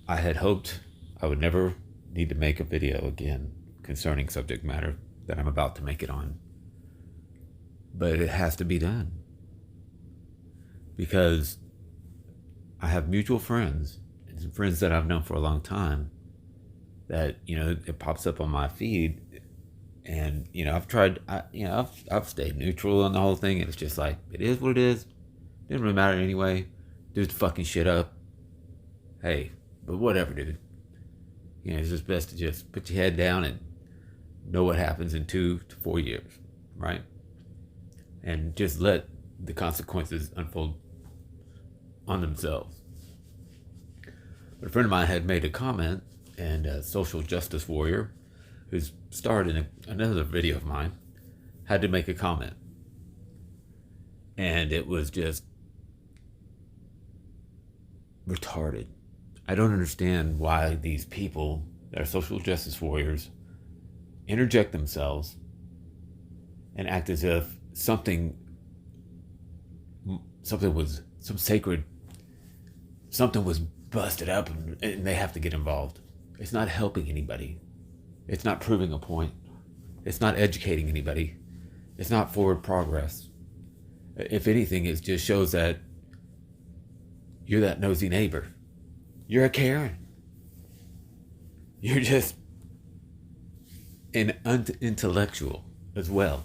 I had hoped I would never need to make a video again concerning subject matter that I'm about to make it on. But it has to be done because I have mutual friends and some friends that I've known for a long time that, it pops up on my feed. And, I've tried, I've stayed neutral on the whole thing. And it's just like, it is what it is. It doesn't really matter anyway. Dude's fucking shit up. Hey, but whatever, dude. It's just best to just put your head down and know what happens in 2 to 4 years, right? And just let the consequences unfold on themselves. But a friend of mine had made a comment, and a social justice warrior who's starred in another video of mine had to make a comment. And it was just retarded. I don't understand why these people that are social justice warriors interject themselves and act as if something was something was busted up and they have to get involved. It's not helping anybody. It's not proving a point. It's not educating anybody. It's not forward progress. If anything, it just shows that you're that nosy neighbor. You're a Karen. You're just an intellectual as well.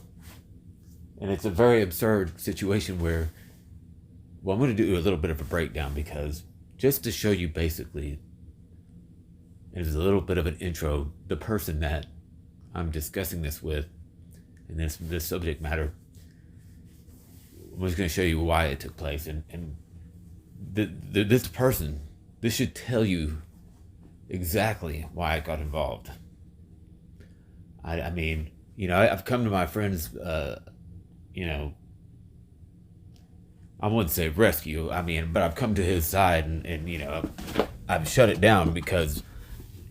And it's a very absurd situation where, I'm going to do a little bit of a breakdown because just to show you basically, and as a little bit of an intro, the person that I'm discussing this with in this subject matter, I'm just going to show you why it took place. And this person, this should tell you exactly why I got involved. I mean, I've come to my friends, I wouldn't say rescue, but I've come to his side and I've shut it down because,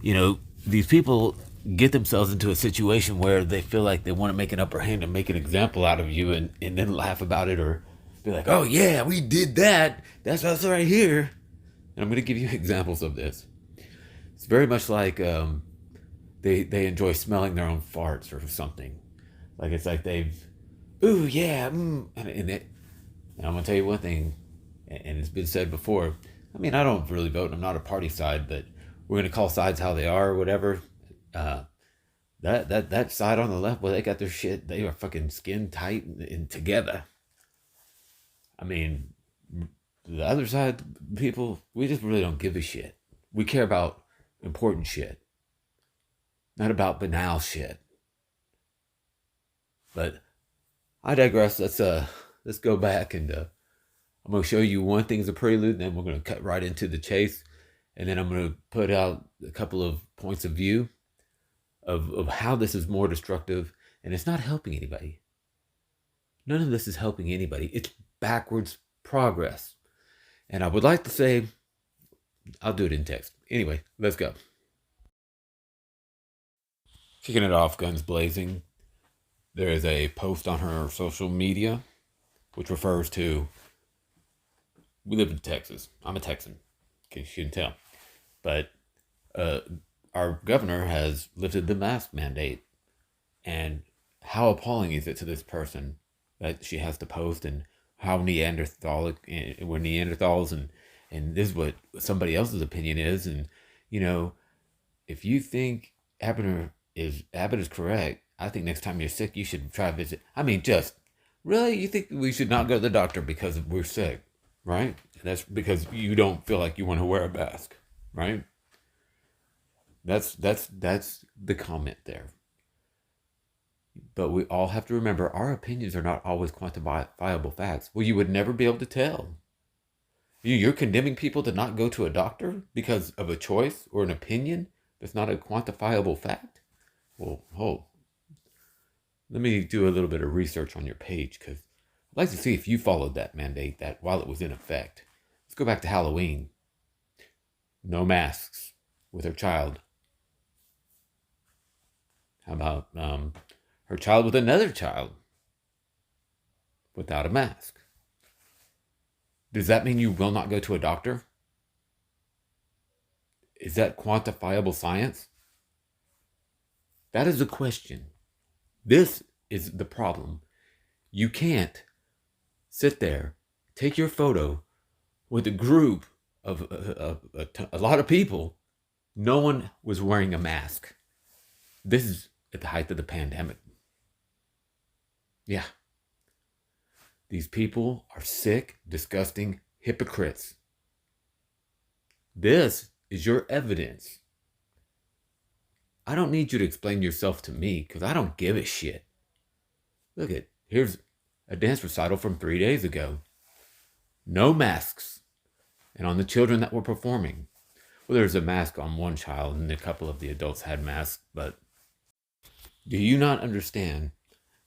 these people get themselves into a situation where they feel like they want to make an upper hand and make an example out of you and then laugh about it or be like, oh yeah, we did that. That's us right here. And I'm going to give you examples of this. It's very much like they enjoy smelling their own farts or something. Like it's like ooh yeah, and I'm going to tell you one thing, and it's been said before. I don't really vote. I'm not a party side, but we're going to call sides how they are or whatever. That side on the left, well, they got their shit. They are fucking skin tight and together. The other side, people, we just really don't give a shit. We care about important shit, not about banal shit. But I digress. Let's go back and I'm going to show you one thing as a prelude, and then we're going to cut right into the chase. And then I'm going to put out a couple of points of view of how this is more destructive, and it's not helping anybody. None of this is helping anybody. It's backwards progress. And I would like to say, I'll do it in text. Anyway, let's go. Kicking it off, guns blazing. There is a post on her social media which refers to, we live in Texas. I'm a Texan, in case you can tell. But our governor has lifted the mask mandate. And how appalling is it to this person that she has to post, and how we're Neanderthals, and this is what somebody else's opinion is. And, if you think Abbott is correct, I think next time you're sick, you should try a visit. Really? You think we should not go to the doctor because we're sick, right? That's because you don't feel like you want to wear a mask, right? That's the comment there. But we all have to remember our opinions are not always quantifiable facts. Well, you would never be able to tell. You're condemning people to not go to a doctor because of a choice or an opinion that's not a quantifiable fact? Well, let me do a little bit of research on your page, because I'd like to see if you followed that mandate that while it was in effect. Let's go back to Halloween. No masks with her child. How about her child with another child without a mask? Does that mean you will not go to a doctor? Is that quantifiable science? That is the question. This is the problem. You can't sit there, take your photo with a group of a lot of people. No one was wearing a mask. This is at the height of the pandemic. Yeah. These people are sick, disgusting hypocrites. This is your evidence. I don't need you to explain yourself to me because I don't give a shit. Look at, here's a dance recital from 3 days ago. No masks. And on the children that were performing, well, there's a mask on one child and a couple of the adults had masks, but do you not understand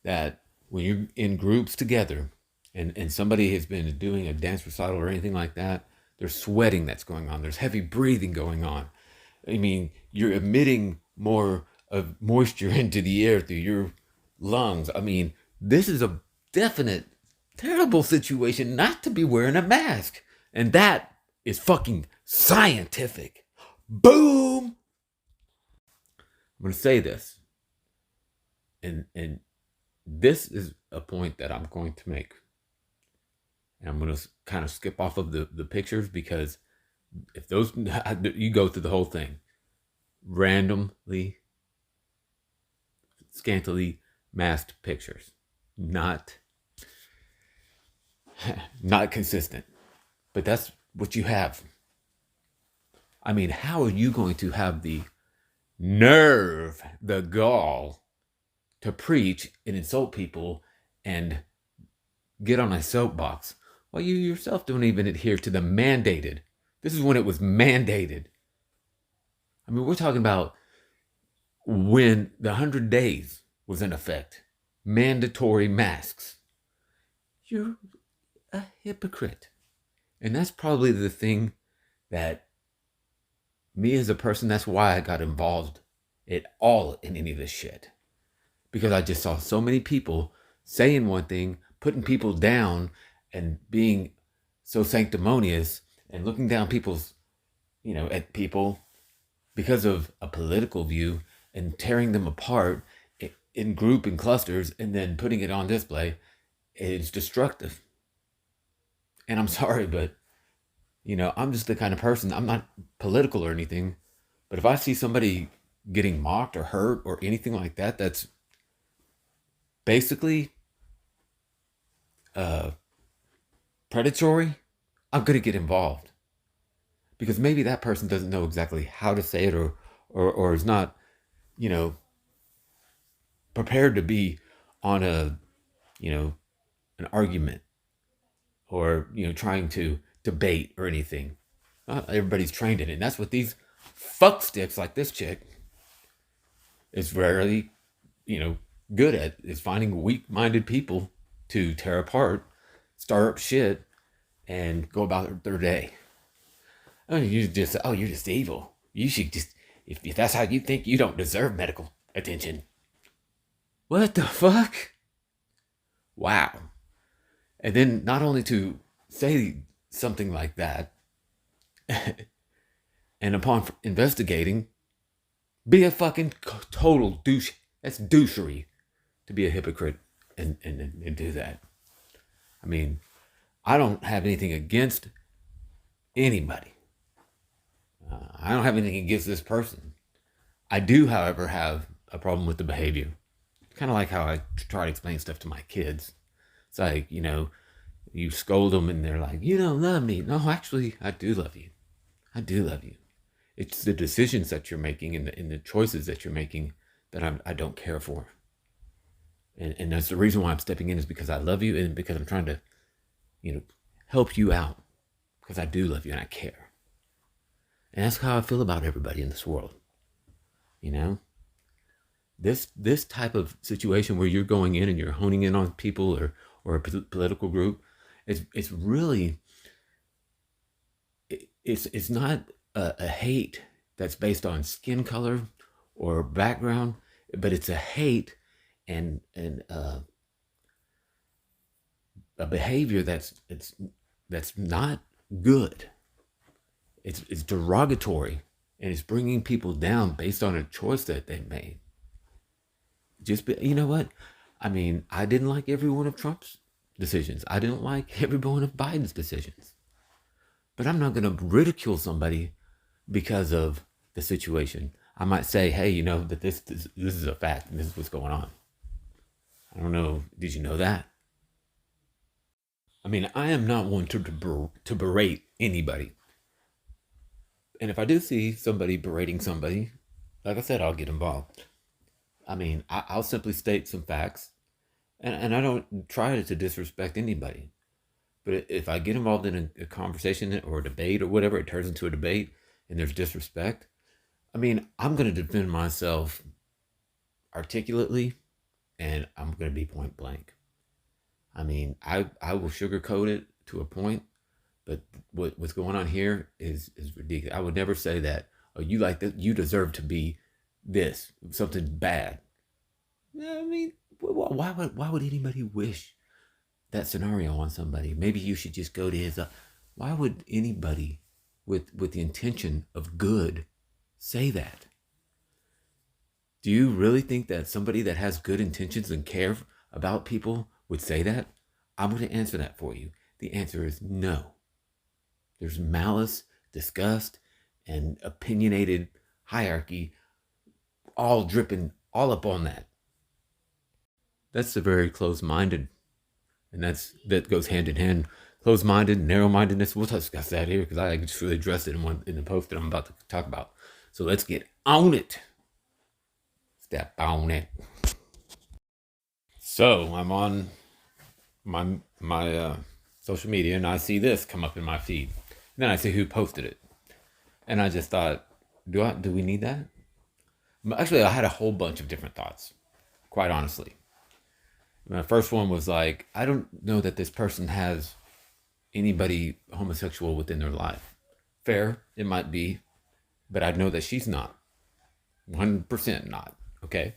that when you're in groups together and somebody has been doing a dance recital or anything like that, there's sweating that's going on. There's heavy breathing going on. I mean, you're emitting more of moisture into the air through your lungs. I mean, this is a definite terrible situation not to be wearing a mask. And that is fucking scientific. Boom! I'm going to say this. And this is a point that I'm going to make. And I'm going to kind of skip off of the pictures because if those, you go through the whole thing. Randomly, scantily masked pictures. Not consistent. But that's what you have. I mean, how are you going to have the nerve, the gall, to preach and insult people and get on a soapbox while you yourself don't even adhere to the mandated? This is when it was mandated. I mean, we're talking about when the 100 days was in effect. Mandatory masks. You're a hypocrite. And that's probably the thing that me as a person, that's why I got involved at all in any of this shit. Because I just saw so many people saying one thing, putting people down, and being so sanctimonious and looking down people's, at people because of a political view and tearing them apart in group and clusters and then putting it on display. It's destructive. And I'm sorry, but, I'm just the kind of person, I'm not political or anything, but if I see somebody getting mocked or hurt or anything like that, that's basically predatory, I'm going to get involved. Because maybe that person doesn't know exactly how to say it or is not, prepared to be on an argument or, trying to debate or anything. Not everybody's trained in it. And that's what these fuck sticks like this chick is rarely, good at, is finding weak-minded people to tear apart, stir up shit, and go about their day. I mean, you're just evil. You should just, if that's how you think, you don't deserve medical attention. What the fuck? Wow. And then not only to say something like that, and upon investigating, be a fucking total douche. That's douchery to be a hypocrite and do that. I mean, I don't have anything against anybody. I don't have anything against this person. I do, however, have a problem with the behavior. Kind of like how I try to explain stuff to my kids. It's like, you scold them and they're like, you don't love me. No, actually, I do love you. I do love you. It's the decisions that you're making and the choices that you're making that I don't care for. And that's the reason why I'm stepping in, is because I love you and because I'm trying to, help you out. Because I do love you and I care. And that's how I feel about everybody in this world. This type of situation where you're going in and you're honing in on people or a political group, it's really, it's not a hate that's based on skin color or background, but it's a hate and a behavior that's not good. It's derogatory and it's bringing people down based on a choice that they made. You know what? I mean, I didn't like every one of Trump's decisions. I didn't like every one of Biden's decisions. But I'm not going to ridicule somebody because of the situation. I might say, hey, you know, that this is a fact and this is what's going on. I don't know. Did you know that? I mean, I am not one to berate anybody. And if I do see somebody berating somebody, like I said, I'll get involved. I mean, I'll simply state some facts, and I don't try to disrespect anybody. But if I get involved in a conversation or a debate or whatever, it turns into a debate and there's disrespect, I mean, I'm going to defend myself articulately, and I'm going to be point blank. I mean, I will sugarcoat it to a point, but what's going on here is ridiculous. I would never say that, oh, you like that, you deserve to be this, something bad. I mean, why would anybody wish that scenario on somebody? Maybe you should just go to his. Why would anybody with the intention of good say that? Do you really think that somebody that has good intentions and care about people would say that? I'm going to answer that for you. The answer is no. There's malice, disgust, and opinionated hierarchy all dripping all up on that. That's the very closed-minded, and that goes hand in hand. Closed-minded, narrow-mindedness. We'll discuss that here because I just really addressed it in the post that I'm about to talk about. So let's get on it. Step on it. So I'm on my social media, and I see this come up in my feed. And then I see who posted it, and I just thought, do we need that? Actually, I had a whole bunch of different thoughts, quite honestly. My first one was like, I don't know that this person has anybody homosexual within their life. Fair, it might be, but I know that she's not. 100% not, okay?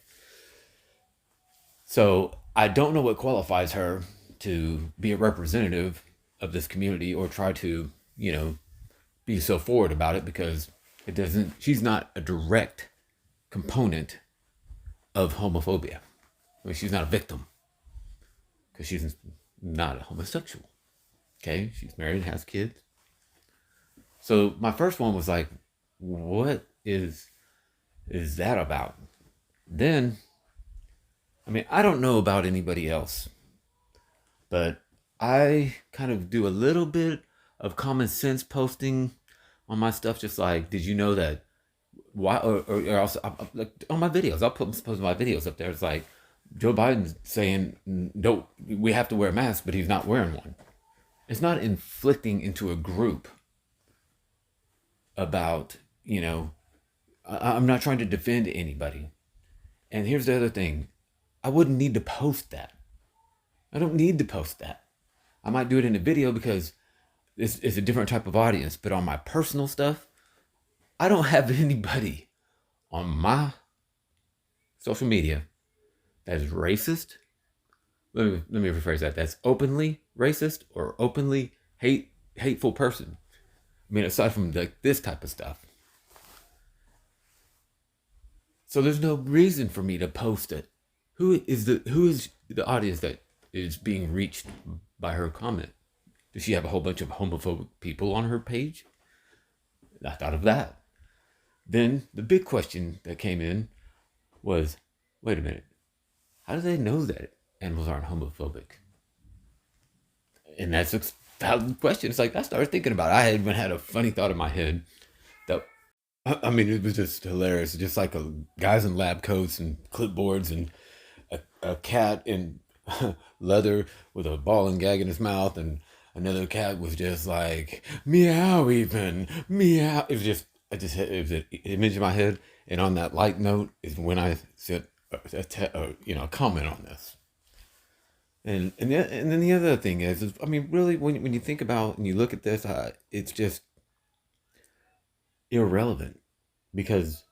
So I don't know what qualifies her to be a representative of this community or try to, you know, be so forward about it, because she's not a direct component of homophobia. I mean, she's not a victim because she's not a homosexual. Okay, she's married and has kids. So my first one was like, what is that about? Then, I mean, I don't know about anybody else, but I kind of do a little bit of common sense posting on my stuff, just like, did you know that? Why? Or also like on my videos, I'll post my videos up there. It's like Joe Biden's saying, "Don't we have to wear a mask?" But he's not wearing one. It's not inflicting into a group about, you know, I'm not trying to defend anybody. And here's the other thing. I wouldn't need to post that. I don't need to post that. I might do it in a video because it's a different type of audience. But on my personal stuff, I don't have anybody on my social media that is racist. Let me rephrase that. That's openly racist or openly hateful person. I mean, aside from like this type of stuff. So there's no reason for me to post it. Who is the audience that is being reached by her comment? Does she have a whole bunch of homophobic people on her page? I thought of that. Then the big question that came in was, wait a minute, how do they know that animals aren't homophobic? And that's a valid question. It's like, I started thinking about it. I had even had a funny thought in my head that, I mean, it was just hilarious. Just like guys in lab coats and clipboards and a cat in leather with a ball and gag in his mouth, and another cat was just like, meow even, meow. It was an image in my head. And on that light note is when I sent a comment on this. And then the other thing is, I mean, really, when you think about and you look at this, it's just irrelevant, because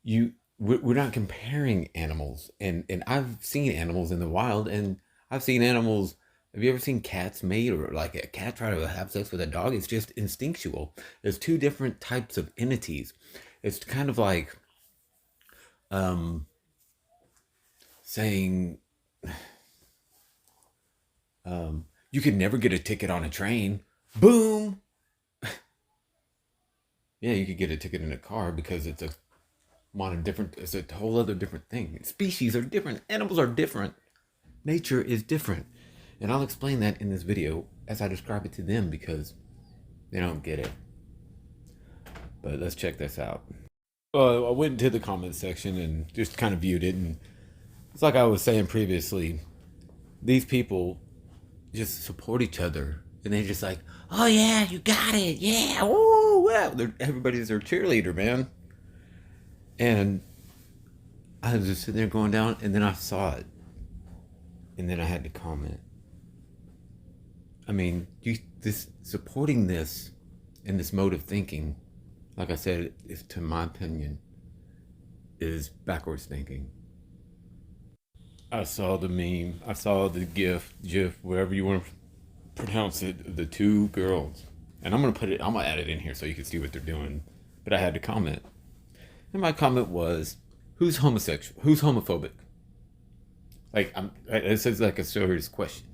we're not comparing animals. And I've seen animals in the wild, and I've seen animals. Have you ever seen cats mate, or like a cat try to have sex with a dog? It's just instinctual. There's two different types of entities. It's kind of like saying you could never get a ticket on a train. Boom. Yeah, you could get a ticket in a car because it's it's a whole other different thing. Species are different. Animals are different. Nature is different. And I'll explain that in this video as I describe it to them because they don't get it. But let's check this out. I went into the comment section and just kind of viewed it. And it's like I was saying previously, these people just support each other. And they're just like, oh yeah, you got it. Yeah, woo, wow. Everybody's their cheerleader, man. And I was just sitting there going down, and then I saw it. And then I had to comment. I mean, supporting this and this mode of thinking, like I said, is, to my opinion, is backwards thinking. I saw the meme. I saw the GIF, wherever you want to pronounce it, the two girls. And I'm gonna add it in here so you can see what they're doing. But I had to comment. And my comment was, who's homosexual? Who's homophobic? Like, it says like a serious question.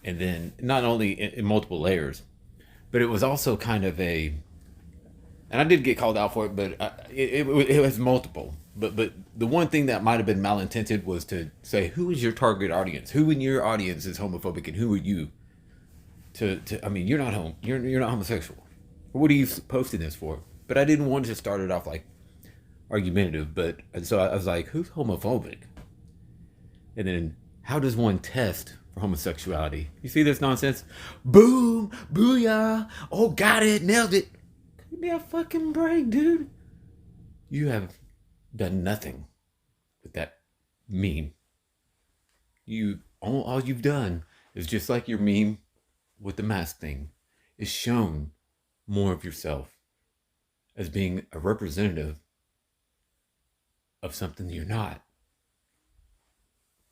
And then not only in multiple layers, but it was also kind of and I did get called out for it, but it was multiple. But the one thing that might have been malintended was to say, who is your target audience? Who in your audience is homophobic, and who are you? I mean, you're not homosexual. What are you posting this for? But I didn't want to start it off like argumentative. But so I was like, who's homophobic? And then, how does one test for homosexuality? You see this nonsense? Boom, booyah! Oh, got it, nailed it. Give me a fucking break, dude. You have done nothing with that meme. All you've done is just like your meme with the mask thing, is shown more of yourself as being a representative of something you're not.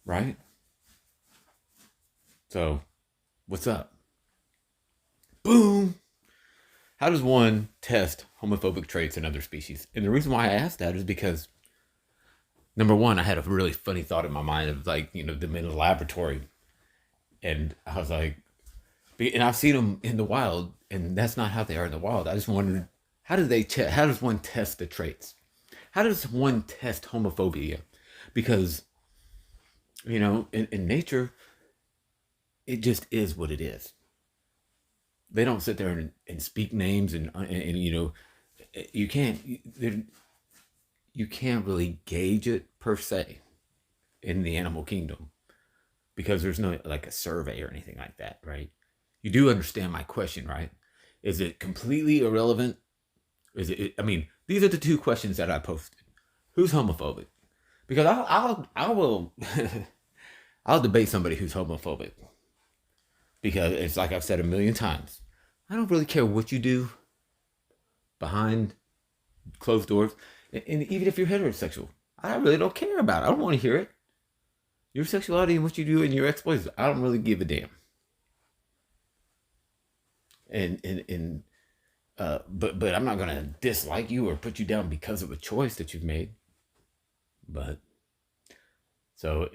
Right? So, what's up? Boom! How does one test homophobic traits in other species? And the reason why I asked that is because, number one, I had a really funny thought in my mind of like, them in a laboratory. And I was like, and I've seen them in the wild, and that's not how they are in the wild. I just wondered, how does one test the traits? How does one test homophobia? Because, in nature, it just is what it is. They don't sit there and speak names and you can't really gauge it per se in the animal kingdom because there's no like a survey or anything like that, right? You do understand my question, right? Is it completely irrelevant? I mean, these are the two questions that I posted. Who's homophobic? Because I will I'll debate somebody who's homophobic. Because it's like I've said a million times. I don't really care what you do behind closed doors. And even if you're heterosexual, I really don't care about it. I don't want to hear it. Your sexuality and what you do and your exploits, I don't really give a damn. But I'm not gonna dislike you or put you down because of a choice that you've made. But so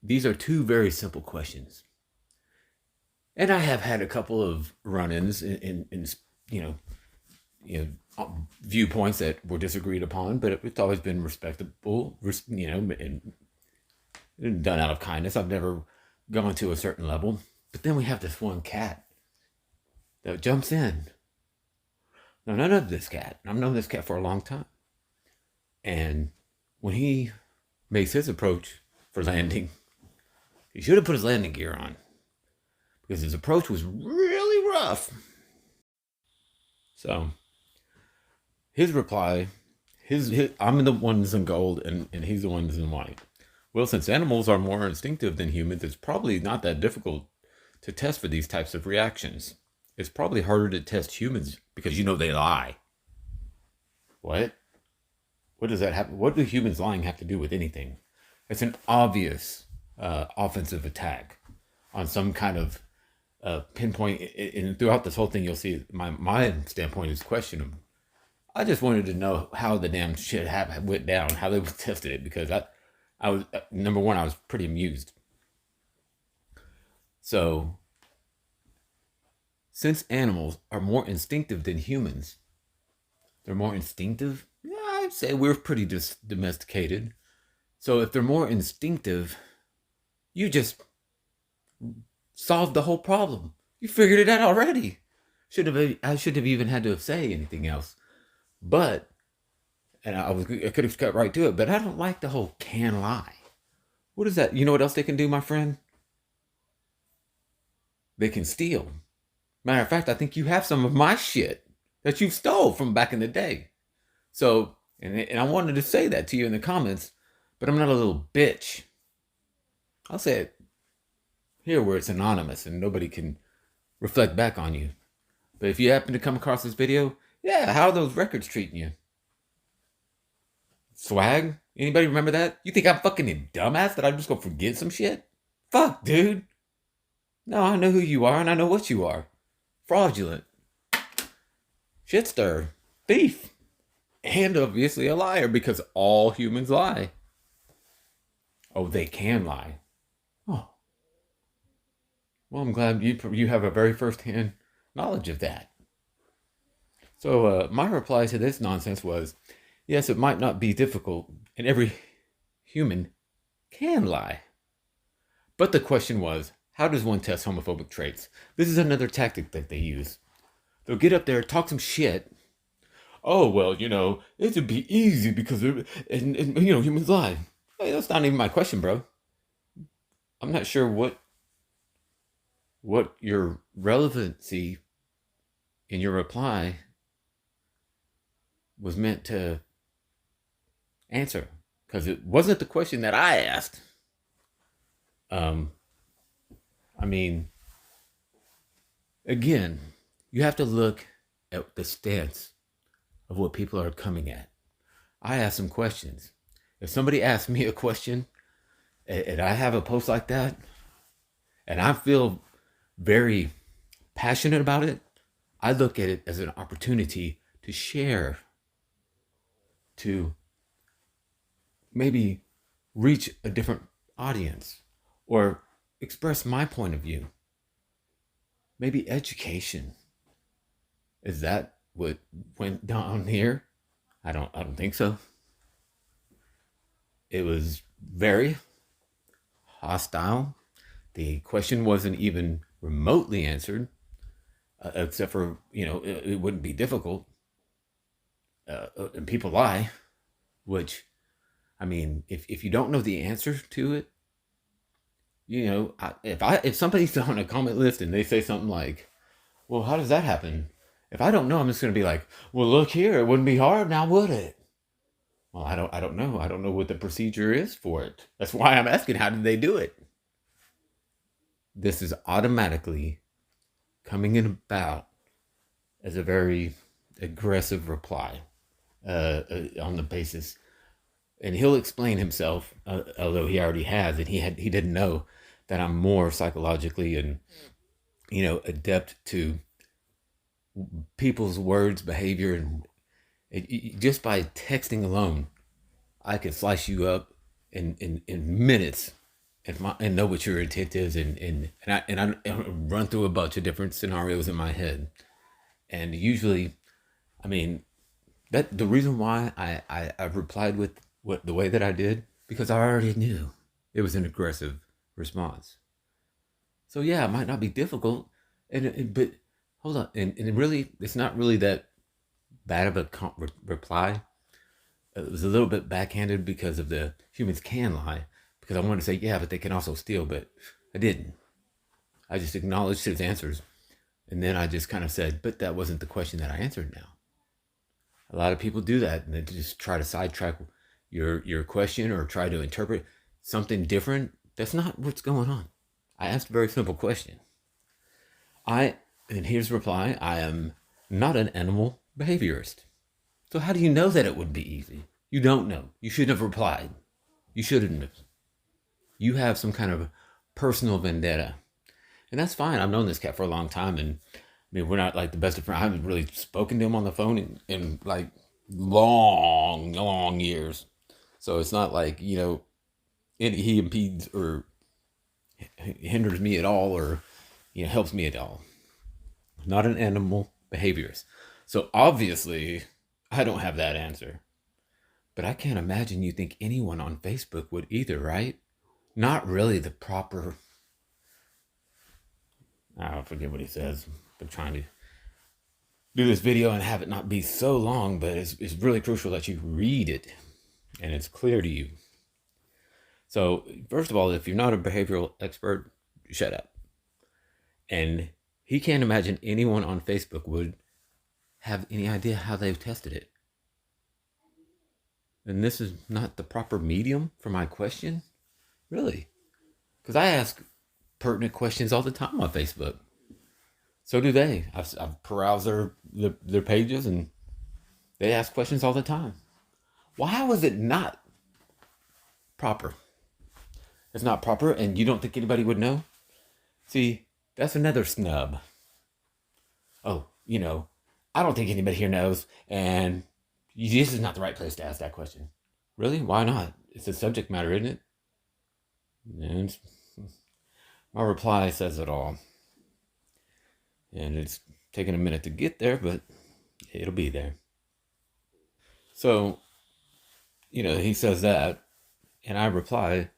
these are two very simple questions. And I have had a couple of run-ins in viewpoints that were disagreed upon, but it's always been respectable, and done out of kindness. I've never gone to a certain level. But then we have this one cat that jumps in. Now, none of this cat. I've known this cat for a long time. And when he makes his approach for landing, he should have put his landing gear on. Because his approach was really rough. So, his reply, I'm the ones in gold and he's the ones in white. Well, since animals are more instinctive than humans, it's probably not that difficult to test for these types of reactions. It's probably harder to test humans because they lie. What? What does that have? What do humans lying have to do with anything? It's an obvious offensive attack on some kind of pinpoint. And throughout this whole thing, you'll see my standpoint is questionable. I just wanted to know how the damn shit went down, how they tested it, because I was number one, I was pretty amused. So, since animals are more instinctive than humans, they're more instinctive. Yeah, I'd say we're pretty domesticated. So if they're more instinctive, you just solved the whole problem. You figured it out already. I shouldn't have even had to say anything else. But, and I could have cut right to it, but I don't like the whole can lie. What is that? You know what else they can do, my friend? They can steal. Matter of fact, I think you have some of my shit that you stole from back in the day. So, and I wanted to say that to you in the comments, but I'm not a little bitch. I'll say it here where it's anonymous and nobody can reflect back on you. But if you happen to come across this video, yeah, how are those records treating you? Swag? Anybody remember that? You think I'm fucking a dumbass that I'm just gonna forget some shit? Fuck, dude. No, I know who you are and I know what you are. Fraudulent. Shit stir. Thief. And obviously a liar, because all humans lie. Oh, they can lie. Oh. Well, I'm glad you have a very first-hand knowledge of that. So my reply to this nonsense was, yes, it might not be difficult, and every human can lie. But the question was, how does one test homophobic traits? This is another tactic that they use. They'll get up there, talk some shit. Oh, well, it would be easy because, humans lie. Hey, that's not even my question, bro. I'm not sure what your relevancy in your reply was meant to answer, because it wasn't the question that I asked. I mean, again, you have to look at the stance of what people are coming at. I ask some questions. If somebody asks me a question and I have a post like that and I feel very passionate about it, I look at it as an opportunity to share, to maybe reach a different audience or express my point of view. Maybe education. Is that what went down here? I don't think so. It was very hostile. The question wasn't even remotely answered, except for, it wouldn't be difficult. And people lie, which, I mean, if you don't know the answer to it, if somebody's on a comment list and they say something like, well, how does that happen? If I don't know, I'm just going to be like, well, look here, it wouldn't be hard now, would it? Well, I don't know. I don't know what the procedure is for it. That's why I'm asking, how did they do it? This is automatically coming in about as a very aggressive reply on the basis. And he'll explain himself, although he already has, and he didn't know that I'm more psychologically and, adept to people's words, behavior, and just by texting alone, I can slice you up in minutes and know what your intent is, and I run through a bunch of different scenarios in my head, and usually, I mean, that the reason why I replied with the way that I did, because I already knew it was an aggressive response. So yeah, it might not be difficult, but hold on, and really, it's not really that bad of a reply. It was a little bit backhanded because of the humans can lie, because I wanted to say, yeah, but they can also steal, but I didn't. I just acknowledged his answers, and then I just kind of said, but that wasn't the question that I answered now. A lot of people do that, and they just try to sidetrack your question or try to interpret something different. That's not what's going on. I asked a very simple question. And here's the reply: I am not an animal behaviorist. So how do you know that it would be easy? You don't know. You shouldn't have replied. You shouldn't have. You have some kind of personal vendetta. And that's fine. I've known this cat for a long time, and I mean, we're not like the best of friends. I haven't really spoken to him on the phone in like long years. So it's not like, he impedes or hinders me at all, or helps me at all. Not an animal behaviorist. So obviously, I don't have that answer. But I can't imagine you think anyone on Facebook would either, right? Not really the proper. I forget what he says. I'm trying to do this video and have it not be so long, but it's really crucial that you read it and it's clear to you. So, first of all, if you're not a behavioral expert, shut up. And he can't imagine anyone on Facebook would have any idea how they've tested it. And this is not the proper medium for my question? Really? Because I ask pertinent questions all the time on Facebook. So do they. I've perused their pages, and they ask questions all the time. Why was it not proper? It's not proper, and you don't think anybody would know? See, that's another snub. Oh, I don't think anybody here knows, and this is not the right place to ask that question. Really? Why not? It's a subject matter, isn't it? And my reply says it all. And it's taken a minute to get there, but it'll be there. So, he says that, and I reply,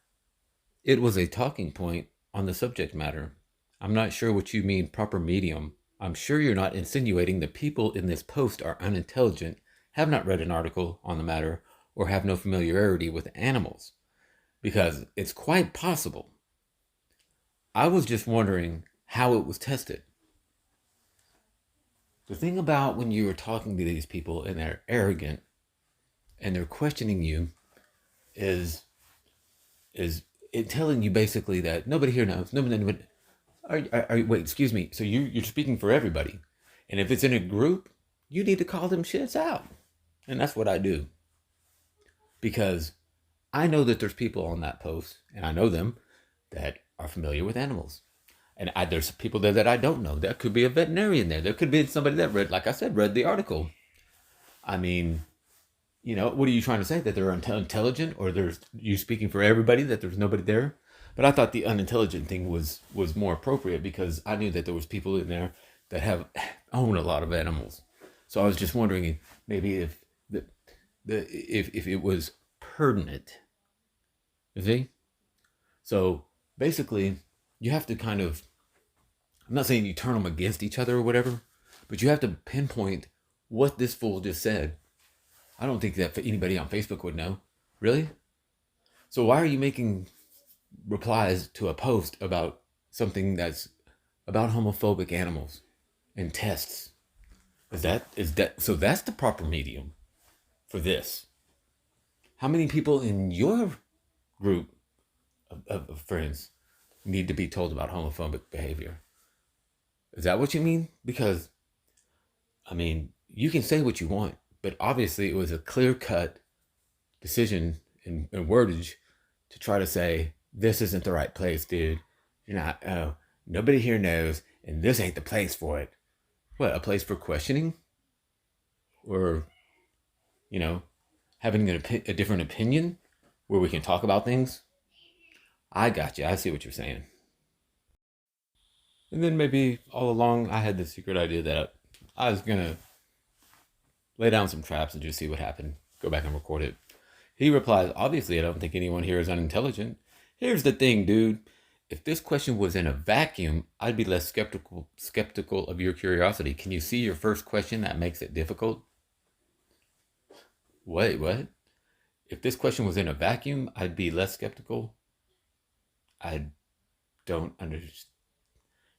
it was a talking point on the subject matter. I'm not sure what you mean proper medium. I'm sure you're not insinuating the people in this post are unintelligent, have not read an article on the matter, or have no familiarity with animals. Because it's quite possible. I was just wondering how it was tested. The thing about when you are talking to these people and they're arrogant and they're questioning you is it telling you basically that nobody here knows. Nobody. Wait, excuse me. So you're speaking for everybody, and if it's in a group, you need to call them shits out, and that's what I do. Because I know that there's people on that post, and I know them that are familiar with animals. And there's people there that I don't know. There could be a veterinarian there. There could be somebody that read the article. I mean, what are you trying to say? That they're unintelligent, or there's you speaking for everybody, that there's nobody there? But I thought the unintelligent thing was more appropriate, because I knew that there was people in there that own a lot of animals. So I was just wondering maybe if if it was pertinent. You see? So basically, you have to kind of, I'm not saying you turn them against each other or whatever, but you have to pinpoint what this fool just said. I don't think that anybody on Facebook would know. Really? So why are you making replies to a post about something that's about homophobic animals and tests? So that's the proper medium for this. How many people in your group of friends need to be told about homophobic behavior? Is that what you mean? Because, you can say what you want, but obviously it was a clear-cut decision and wordage to try to say, this isn't the right place, dude. You're not, nobody here knows, and this ain't the place for it. What, a place for questioning? Or, having a different opinion where we can talk about things? I got you. I see what you're saying. And then maybe all along I had the secret idea that I was going to lay down some traps and just see what happened. Go back and record it. He replies, obviously I don't think anyone here is unintelligent. Here's the thing, dude. If this question was in a vacuum, I'd be less skeptical of your curiosity. Can you see your first question that makes it difficult? Wait, what? If this question was in a vacuum, I'd be less skeptical. I don't understand.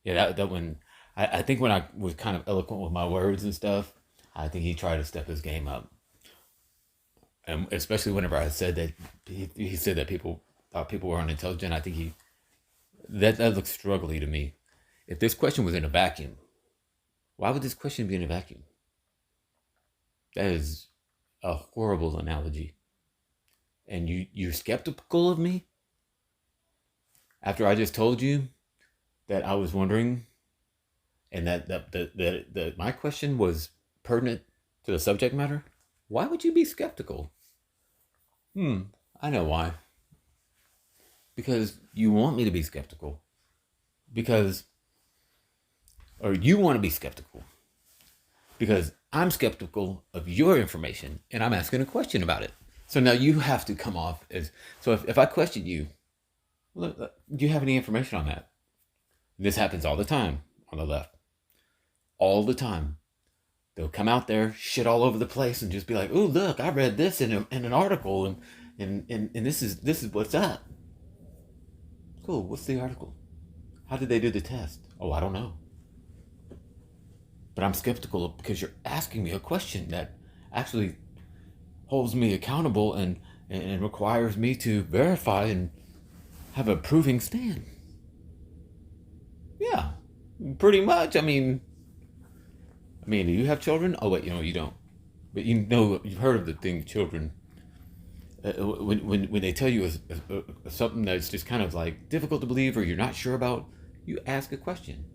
Yeah, that one. I think when I was kind of eloquent with my words and stuff, I think he tried to step his game up. And especially whenever I said that he said that people thought people were unintelligent, I think that looks struggly to me. If this question was in a vacuum, why would this question be in a vacuum? That is a horrible analogy. And you're skeptical of me? After I just told you that I was wondering, and that my question was pertinent to the subject matter? Why would you be skeptical? I know why. Because you want me to be skeptical. Or you want to be skeptical. Because I'm skeptical of your information and I'm asking a question about it. So now you have to come off as, so if I question you, look, do you have any information on that? This happens all the time on the left. All the time. They'll come out there, shit all over the place, and just be like, "Oh, look, I read this in an article, and this is what's up." Cool. What's the article? How did they do the test? Oh, I don't know. But I'm skeptical because you're asking me a question that actually holds me accountable and requires me to verify and have a proving stand. Yeah, pretty much. I mean, do you have children? Oh wait, you don't. But you've heard of the thing, children. When they tell you something that's just kind of like difficult to believe or you're not sure about, you ask a question.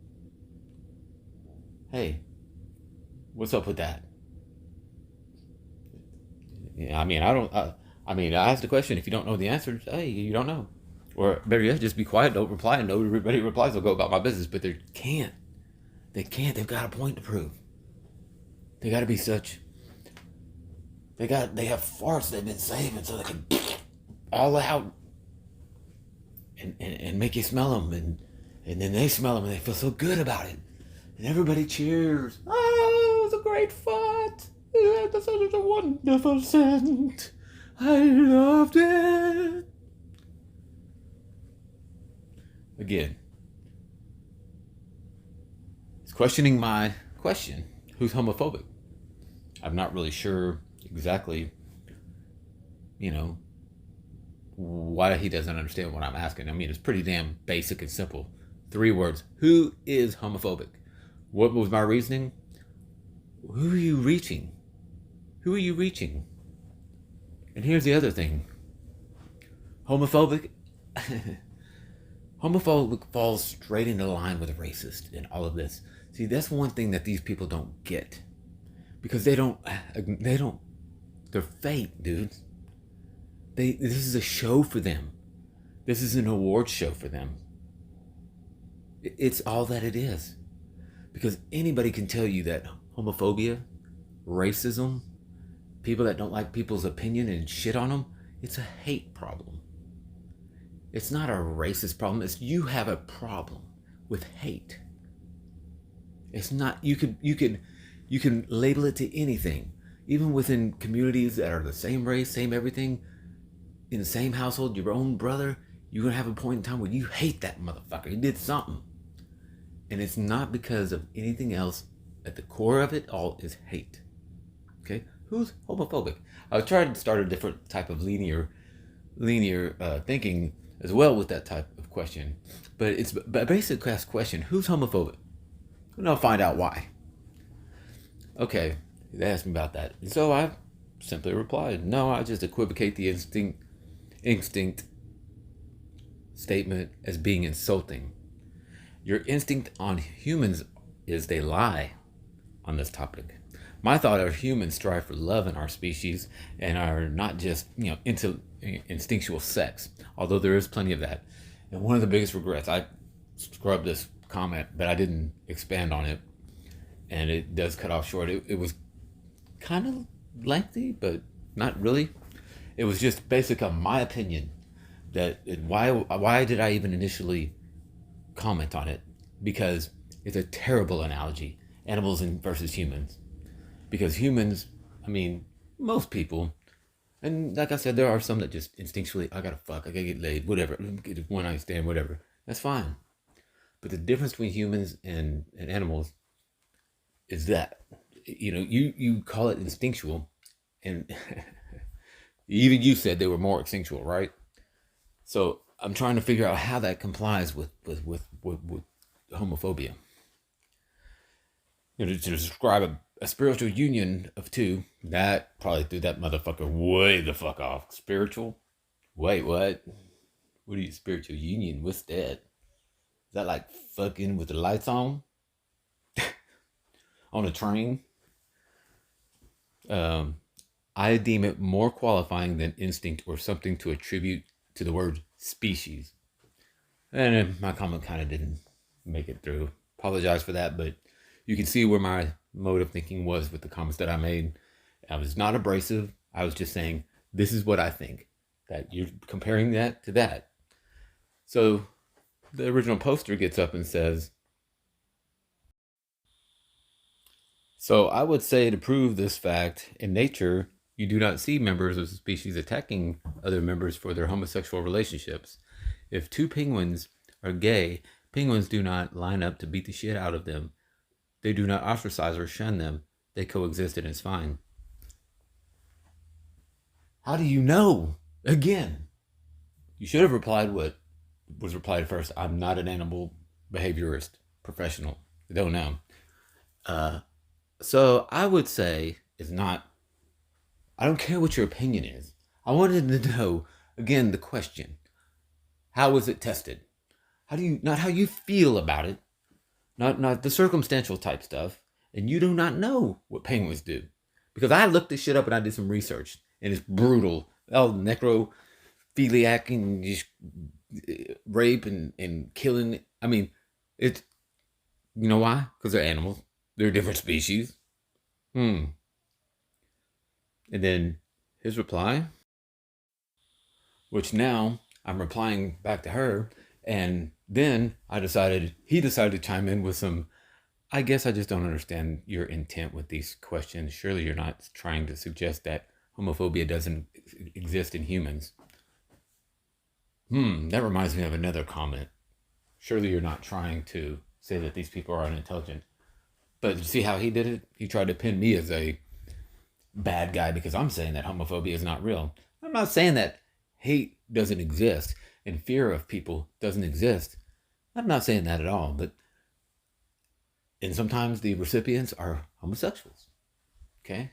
Hey, what's up with that? Yeah, I asked the question. If you don't know the answer, hey, you don't know. Or better yet, just be quiet, don't reply, and nobody replies, I'll go about my business. But they can't. They can't. They've got a point to prove. They got to be such. They have farts they've been saving so they can all out and make you smell them, and then they smell them and they feel so good about it, and everybody cheers. Oh, it was a great fart. It was such a wonderful scent. I loved it. Again, it's questioning my question. Who's homophobic? I'm not really sure exactly, why he doesn't understand what I'm asking. I mean, it's pretty damn basic and simple. 3 words. Who is homophobic? What was my reasoning? Who are you reaching? Who are you reaching? And here's the other thing. Homophobic falls straight into line with a racist in all of this. See, that's one thing that these people don't get. Because they're fake, dudes. This is a show for them. This is an award show for them. It's all that it is. Because anybody can tell you that homophobia, racism, people that don't like people's opinion and shit on them, it's a hate problem. It's not a racist problem. It's you have a problem with hate. It's not, you can label it to anything. Even within communities that are the same race, same everything, in the same household, your own brother, you're going to have a point in time where you hate that motherfucker. He did something. And it's not because of anything else. At the core of it all is hate. Okay? Who's homophobic? I tried to start a different type of linear thinking as well with that type of question. But it's a basic ask question. Who's homophobic? And I'll find out why. Okay, they asked me about that. And so I simply replied, no, I just equivocate the instinct statement as being insulting. Your instinct on humans is they lie on this topic. My thought of humans strive for love in our species and are not just, into instinctual sex, although there is plenty of that. And one of the biggest regrets, I scrubbed this comment, but I didn't expand on it. And it does cut off short. It was kind of lengthy, but not really. It was just basic on my opinion that why did I even initially comment on it? Because it's a terrible analogy, animals versus humans. Because humans, most people, and like I said, there are some that just instinctually, I gotta fuck, I gotta get laid, whatever, get one night stand, whatever. That's fine. But the difference between humans and animals is that, you call it instinctual, and even you said they were more instinctual, right? So I'm trying to figure out how that complies with homophobia. To describe a spiritual union of two, that probably threw that motherfucker way the fuck off. Spiritual? Wait, what? What are you, spiritual union? What's that? Is that like fucking with the lights on? On a train? I deem it more qualifying than instinct or something to attribute to the word species. And my comment kind of didn't make it through. Apologize for that, but you can see where my mode of thinking was with the comments that I made. I was not abrasive. I was just saying, this is what I think. That you're comparing that to that. So the original poster gets up and says, so I would say to prove this fact, in nature, you do not see members of the species attacking other members for their homosexual relationships. If two penguins are gay, penguins do not line up to beat the shit out of them. They do not ostracize or shun them. They coexist and it's fine. How do you know? Again, you should have replied what was replied first. I'm not an animal behaviorist professional. I don't know. So I would say it's not, I don't care what your opinion is. I wanted to know, again, the question. How was it tested? How do you, not how you feel about it, not the circumstantial type stuff, and you do not know what penguins do. Because I looked this shit up and I did some research, and it's brutal. Oh, necrophiliac and just rape and killing. I mean, it's, you know why? Because they're animals. They're different species. And then his reply, which now I'm replying back to her, and then he decided to chime in with some, I guess I just don't understand your intent with these questions. Surely you're not trying to suggest that homophobia doesn't exist in humans. That reminds me of another comment. Surely you're not trying to say that these people are unintelligent. But see how he did it? He tried to pin me as a bad guy because I'm saying that homophobia is not real. I'm not saying that hate doesn't exist and fear of people doesn't exist. I'm not saying that at all. And sometimes the recipients are homosexuals. Okay?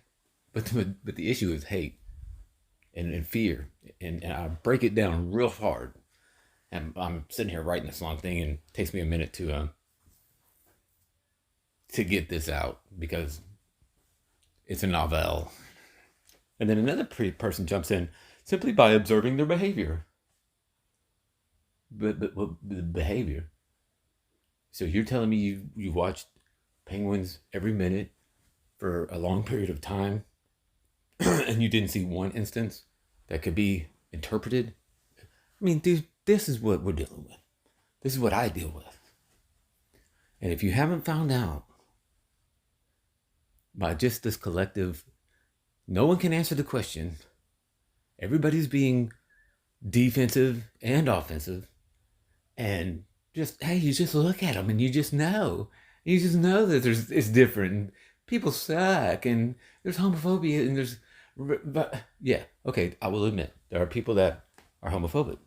But the issue is hate and fear. And I break it down real hard. And I'm sitting here writing this long thing, and it takes me a minute to get this out because it's a novel. And then another person jumps in simply by observing their behavior. But the behavior. So you're telling me you watched penguins every minute for a long period of time and you didn't see one instance that could be interpreted? I mean, dude, this is what we're dealing with. This is what I deal with. And if you haven't found out by just this collective, no one can answer the question. Everybody's being defensive and offensive. And just, hey, you just look at them and you just know. You just know that it's different. And people suck and there's homophobia and there's, but yeah, okay, I will admit there are people that are homophobic.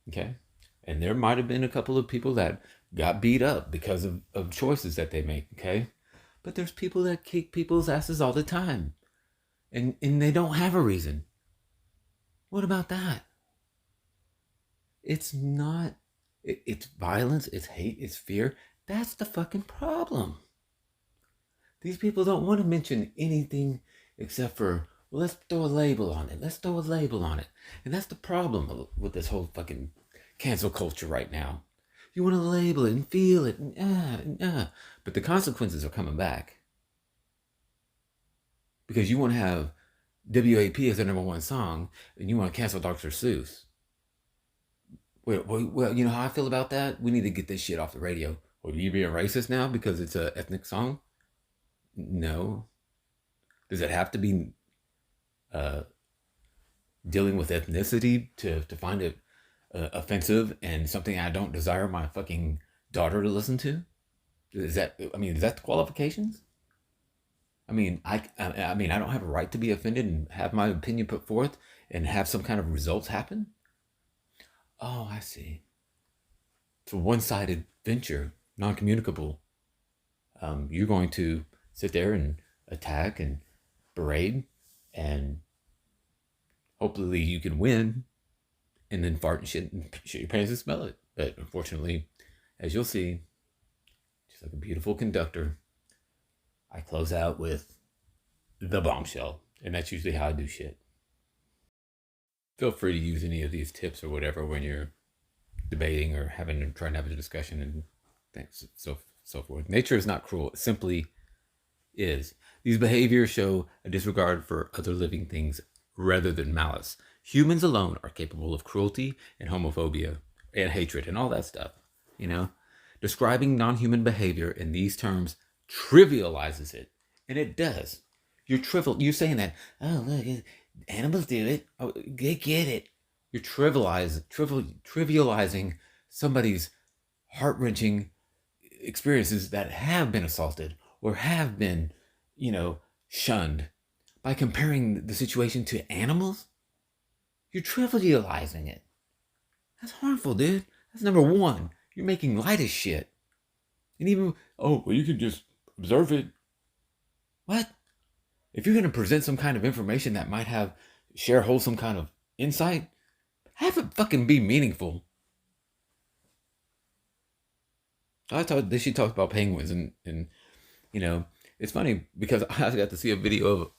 Okay. And there might have been a couple of people that got beat up because of choices that they make. Okay. But there's people that kick people's asses all the time. And they don't have a reason. What about that? It's not, it's violence, it's hate, it's fear. That's the fucking problem. These people don't want to mention anything except for, well, let's throw a label on it. Let's throw a label on it. And that's the problem with this whole fucking cancel culture right now. You want to label it and feel it, but the consequences are coming back. Because you want to have WAP as their #1 song, and you want to cancel Dr. Seuss. Well, you know how I feel about that? We need to get this shit off the radio. Or are you being racist now because it's an ethnic song? No. Does it have to be dealing with ethnicity to find it offensive and something I don't desire my fucking daughter to listen to? Is that the qualifications? I mean, I don't have a right to be offended and have my opinion put forth and have some kind of results happen? Oh, I see. It's a one-sided venture, non-communicable. You're going to sit there and attack and berate, and hopefully you can win, and then fart and shit your pants and smell it. But unfortunately, as you'll see, just like a beautiful conductor, I close out with the bombshell. And that's usually how I do shit. Feel free to use any of these tips or whatever when you're debating or trying to have a discussion and things so forth. Nature is not cruel. It simply is. These behaviors show a disregard for other living things rather than malice. Humans alone are capable of cruelty and homophobia and hatred and all that stuff. You know, describing non-human behavior in these terms trivializes it, and it does. You're saying that, oh look, animals do it. Oh, they get it. You're trivializing somebody's heart-wrenching experiences that have been assaulted or have been, shunned by comparing the situation to animals. You're trivializing it. That's harmful, dude. That's number one. You're making light of shit. And even, you can just observe it. What? If you're going to present some kind of information that might hold some kind of insight, have it fucking be meaningful. She talked about penguins and it's funny because I got to see a video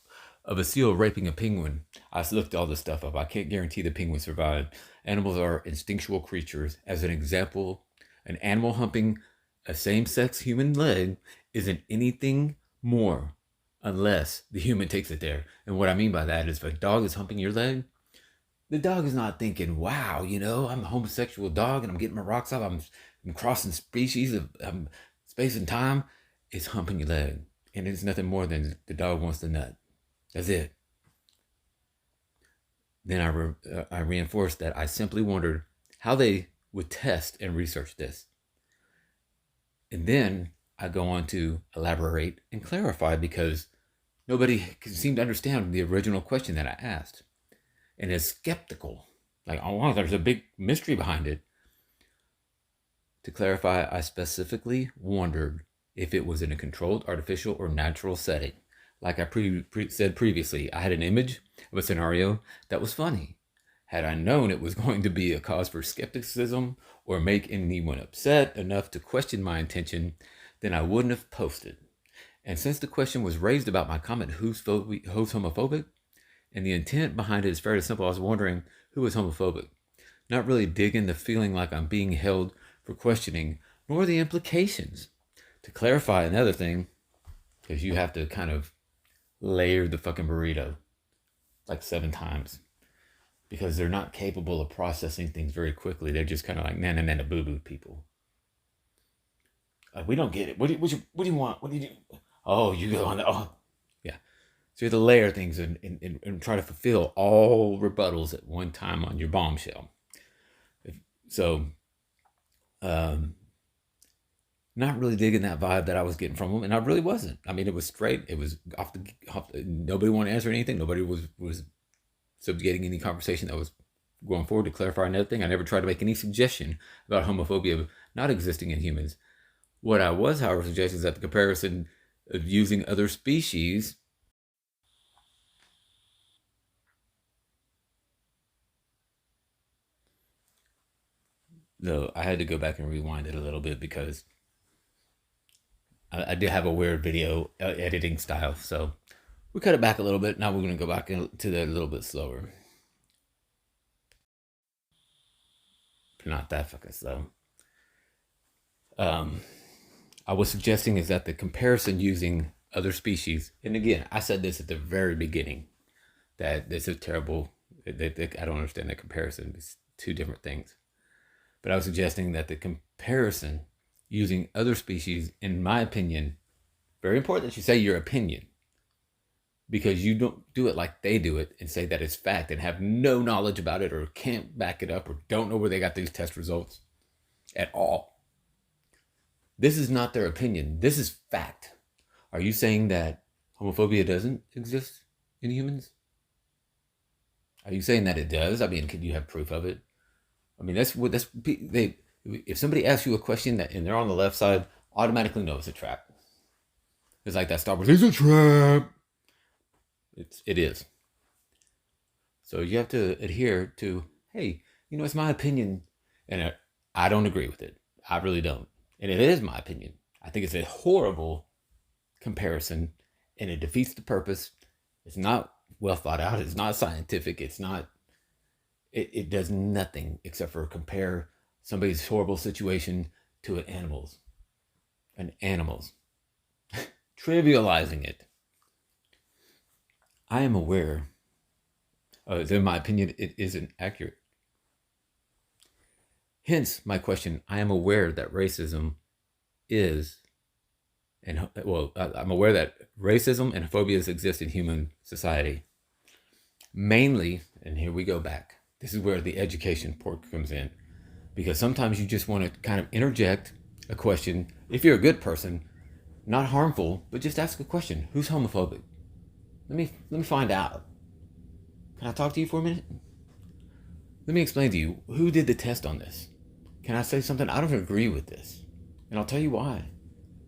of a seal raping a penguin. I looked all this stuff up. I can't guarantee the penguin survived. Animals are instinctual creatures. As an example, an animal humping a same-sex human leg isn't anything more unless the human takes it there. And what I mean by that is if a dog is humping your leg, the dog is not thinking, wow, I'm a homosexual dog and I'm getting my rocks off. I'm crossing species of space and time. It's humping your leg. And it's nothing more than the dog wants the nut. That's it. Then I reinforced that I simply wondered how they would test and research this. And then I go on to elaborate and clarify because nobody seemed to understand the original question that I asked. And is skeptical. Like, there's a big mystery behind it. To clarify, I specifically wondered if it was in a controlled, artificial, or natural setting. Like I said previously, I had an image of a scenario that was funny. Had I known it was going to be a cause for skepticism or make anyone upset enough to question my intention, then I wouldn't have posted. And since the question was raised about my comment, who's homophobic? And the intent behind it is fairly simple. I was wondering who was homophobic. Not really digging the feeling like I'm being held for questioning, nor the implications. To clarify another thing, because you have to kind of layer the fucking burrito like 7 times. Because they're not capable of processing things very quickly. They're just kind of like nana boo-boo people. We don't get it. What do you want? What do you do? Oh, you go on the... Oh, yeah. So you have to layer things and try to fulfill all rebuttals at one time on your bombshell. Not really digging that vibe that I was getting from them, and I really wasn't. I mean, it was straight. It was off the nobody wanted to answer anything. Nobody was subjugating any conversation that was going forward. To clarify another thing, I never tried to make any suggestion about homophobia not existing in humans. What I was, however, suggesting is that the comparison of using other species though I had to go back and rewind it a little bit because I did have a weird video editing style. So we cut it back a little bit. Now we're going to go back to that a little bit slower. Not that fucking slow. I was suggesting is that the comparison using other species, and again, I said this at the very beginning, that this is terrible. I don't understand the comparison. It's 2 different things. But I was suggesting that the comparison using other species, in my opinion, very important that you say your opinion, because you don't do it like they do it and say that it's fact and have no knowledge about it or can't back it up or don't know where they got these test results at all. This is not their opinion. This is fact. Are you saying that homophobia doesn't exist in humans? Are you saying that it does? I mean, can you have proof of it? I mean, if somebody asks you a question and they're on the left side, automatically know it's a trap. It's like that Star Wars, it's a trap. It is. So you have to adhere to, hey, it's my opinion, and I don't agree with it. I really don't. And it is my opinion. I think it's a horrible comparison, and it defeats the purpose. It's not well thought out. It's not scientific. It's not, it does nothing except for compare somebody's horrible situation to an animal's. An animal's. Trivializing it. I am aware, in my opinion, it isn't accurate. Hence my question. I am aware that racism is, and well, I'm aware that racism and phobias exist in human society. Mainly, and here we go back. This is where the education part comes in. Because sometimes you just want to kind of interject a question. If you're a good person, not harmful, but just ask a question. Who's homophobic? Let me find out. Can I talk to you for a minute? Let me explain to you who did the test on this. Can I say something? I don't agree with this. And I'll tell you why.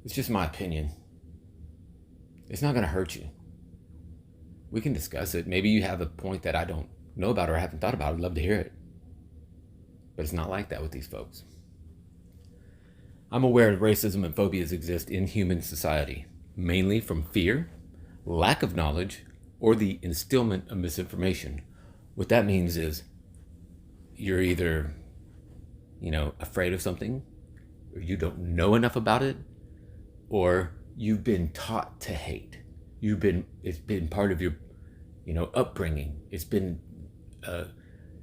It's just my opinion. It's not going to hurt you. We can discuss it. Maybe you have a point that I don't know about or I haven't thought about. I'd love to hear it. But it's not like that with these folks. I'm aware that racism and phobias exist in human society, mainly from fear, lack of knowledge, or the instillment of misinformation. What that means is you're either, afraid of something, or you don't know enough about it, or you've been taught to hate. It's been part of your, upbringing. It's been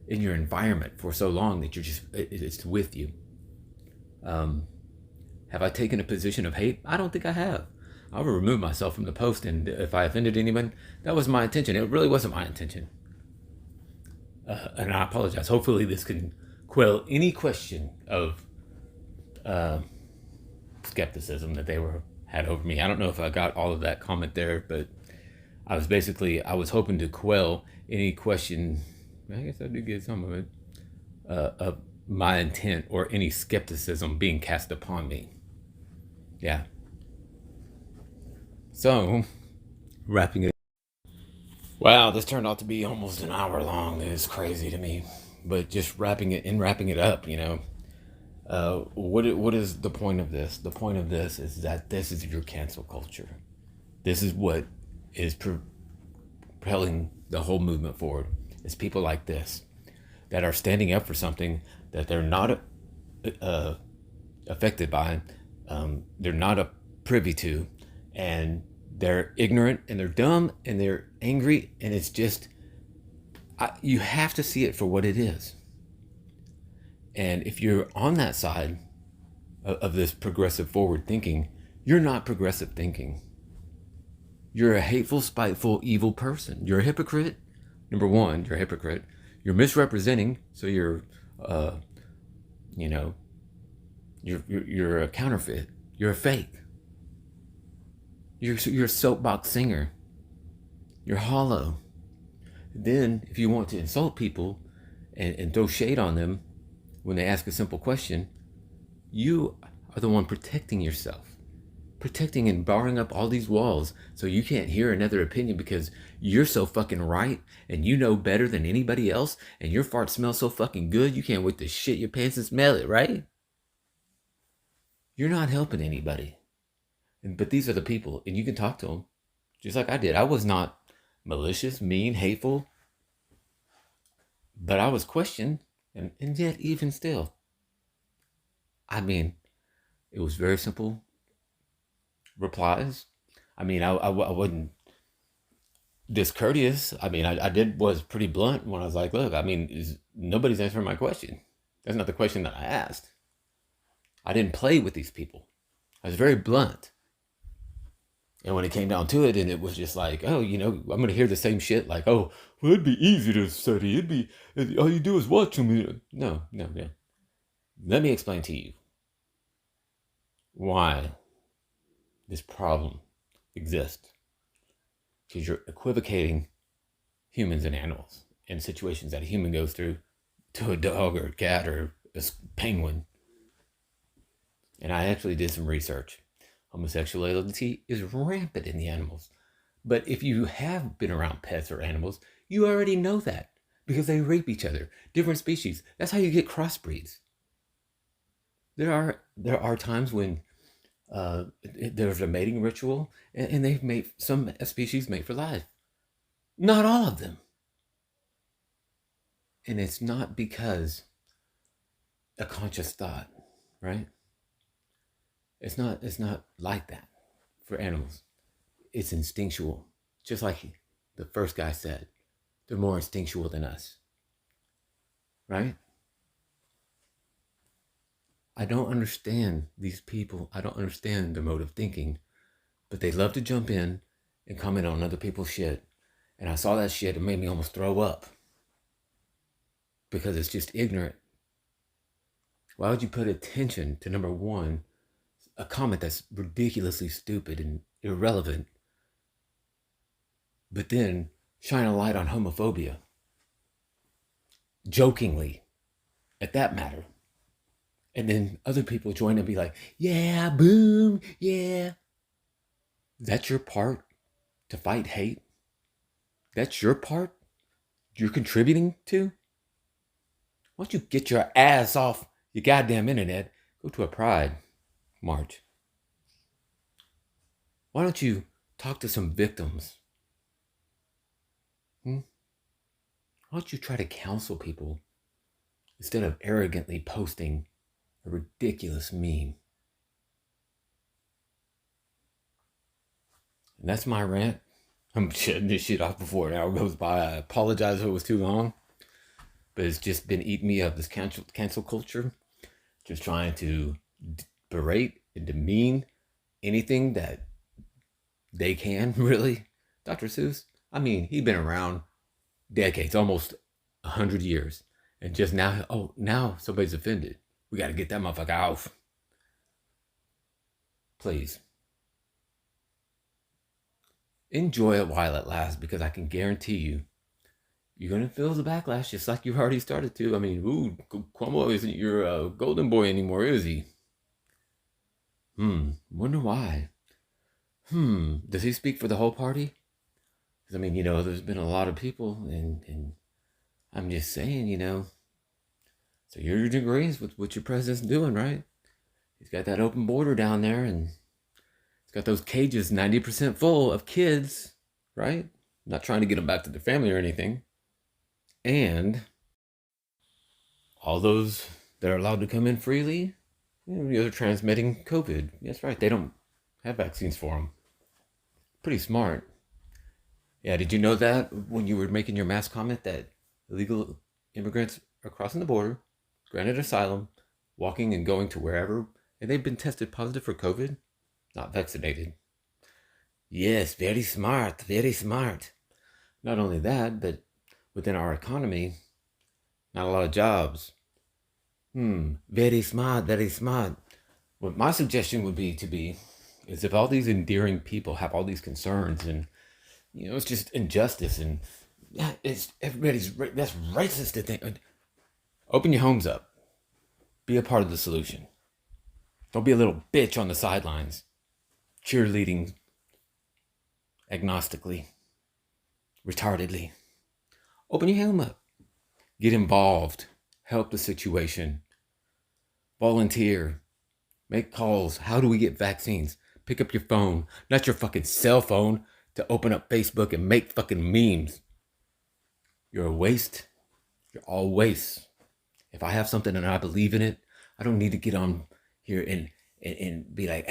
in your environment for so long that it's with you. Have I taken a position of hate? I don't think I have. I will remove myself from the post, and if I offended anyone, that was my intention. It really wasn't my intention. And I apologize. Hopefully this can quell any question of skepticism that they had over me. I don't know if I got all of that comment there, but I was hoping to quell any question. I guess I did get some of it, of my intent or any skepticism being cast upon me. Yeah. So, wrapping it. Wow, this turned out to be almost an hour long. It's crazy to me. But just wrapping it up, what is the point of this? The point of this is that this is your cancel culture. This is what is propelling the whole movement forward. It's people like this that are standing up for something that they're not affected by, they're not privy to, and they're ignorant and they're dumb and they're angry, and it's just, you have to see it for what it is. And if you're on that side of this progressive forward thinking, you're not progressive thinking. You're a hateful, spiteful, evil person. You're a hypocrite. Number one, you're a hypocrite. You're misrepresenting, so you're a counterfeit. You're a fake. You're a soapbox singer. You're hollow. Then, if you want to insult people and throw shade on them when they ask a simple question, you are the one protecting yourself. Protecting and barring up all these walls so you can't hear another opinion because you're so fucking right and you know better than anybody else and your fart smells so fucking good you can't wait to shit your pants and smell it, right? You're not helping anybody. But these are the people, and you can talk to them just like I did. I was not malicious, mean, hateful, but I was questioned, and yet even still, it was very simple replies. I wasn't discourteous. I was pretty blunt when I was like, look, nobody's answering my question. That's not the question that I asked. I didn't play with these people. I was very blunt. And when it came down to it, and it was just like, oh, I'm going to hear the same shit like, oh, well, it'd be easy to study. All you do is watch them. No. Let me explain to you why this problem exists. Because you're equivocating humans and animals in situations that a human goes through to a dog or a cat or a penguin. And I actually did some research. Homosexuality is rampant in the animals. But if you have been around pets or animals, you already know that because they rape each other, different species. That's how you get crossbreeds. There are times when there's a mating ritual and some species mate for life. Not all of them. And it's not because a conscious thought, right? It's not like that for animals. It's instinctual. Just like the first guy said, they're more instinctual than us, right? I don't understand these people. I don't understand their mode of thinking, but they love to jump in and comment on other people's shit. And I saw that shit, it made me almost throw up because it's just ignorant. Why would you put attention to, number one, a comment that's ridiculously stupid and irrelevant, but then shine a light on homophobia, jokingly, at that matter? And then other people join and be like, yeah, boom, yeah. That's your part to fight hate? That's your part you're contributing to? Why don't you get your ass off your goddamn internet, go to a pride march? Why don't you talk to some victims? Why don't you try to counsel people instead of arrogantly posting a ridiculous meme? And that's my rant. I'm shutting this shit off before an hour goes by. I apologize if it was too long, but it's just been eating me up, this cancel culture. Just trying to berate and demean anything that they can, really. Dr. Seuss, I mean, he's been around decades, almost 100 years. And just now somebody's offended. We got to get that motherfucker out. Please. Enjoy it while it lasts, because I can guarantee you, you're going to feel the backlash just like you've already started to. I mean, Cuomo isn't your golden boy anymore, is he? Wonder why. Does he speak for the whole party? Because, I mean, there's been a lot of people, and I'm just saying, so you're in agreement with what your president's doing, right? He's got that open border down there, and he's got those cages 90% full of kids, right? Not trying to get them back to their family or anything. And all those that are allowed to come in freely, they're transmitting COVID. That's right. They don't have vaccines for them. Pretty smart. Yeah, did you know that when you were making your mass comment that illegal immigrants are crossing the border, granted asylum, walking and going to wherever, and they've been tested positive for COVID, not vaccinated? Yes, very smart, very smart. Not only that, but within our economy, not a lot of jobs. Very smart, very smart. What my suggestion would be is if all these endearing people have all these concerns, and it's just injustice, and that's racist to think. Open your homes up. Be a part of the solution. Don't be a little bitch on the sidelines, cheerleading agnostically, retardedly. Open your home up. Get involved. Help the situation. Volunteer. Make calls. How do we get vaccines? Pick up your phone, not your fucking cell phone, to open up Facebook and make fucking memes. You're a waste. You're all waste. If I have something and I believe in it, I don't need to get on here and be like,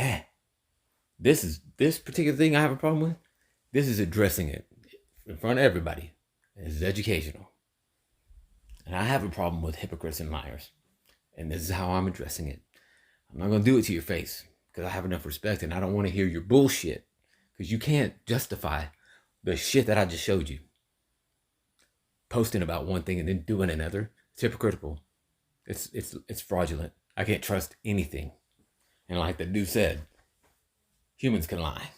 this particular thing I have a problem with. This is addressing it in front of everybody. This is educational. And I have a problem with hypocrites and liars. And this is how I'm addressing it. I'm not going to do it to your face, because I have enough respect, and I don't want to hear your bullshit, because you can't justify the shit that I just showed you. Posting about one thing and then doing another. It's hypocritical. It's fraudulent. I can't trust anything. And like the dude said, humans can lie. I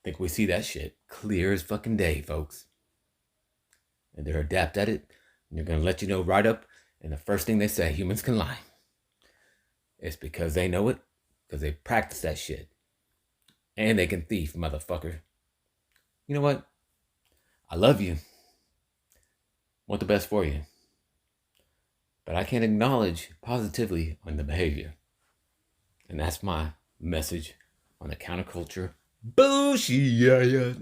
think we see that shit clear as fucking day, folks. And they're adept at it. And they're going to let you know right up. And the first thing they say, humans can lie. It's because they know it. Because they practice that shit. And they can thief, motherfucker. You know what? I love you. Want the best for you. But I can't acknowledge positively on the behavior. And that's my message on the counterculture bullshit.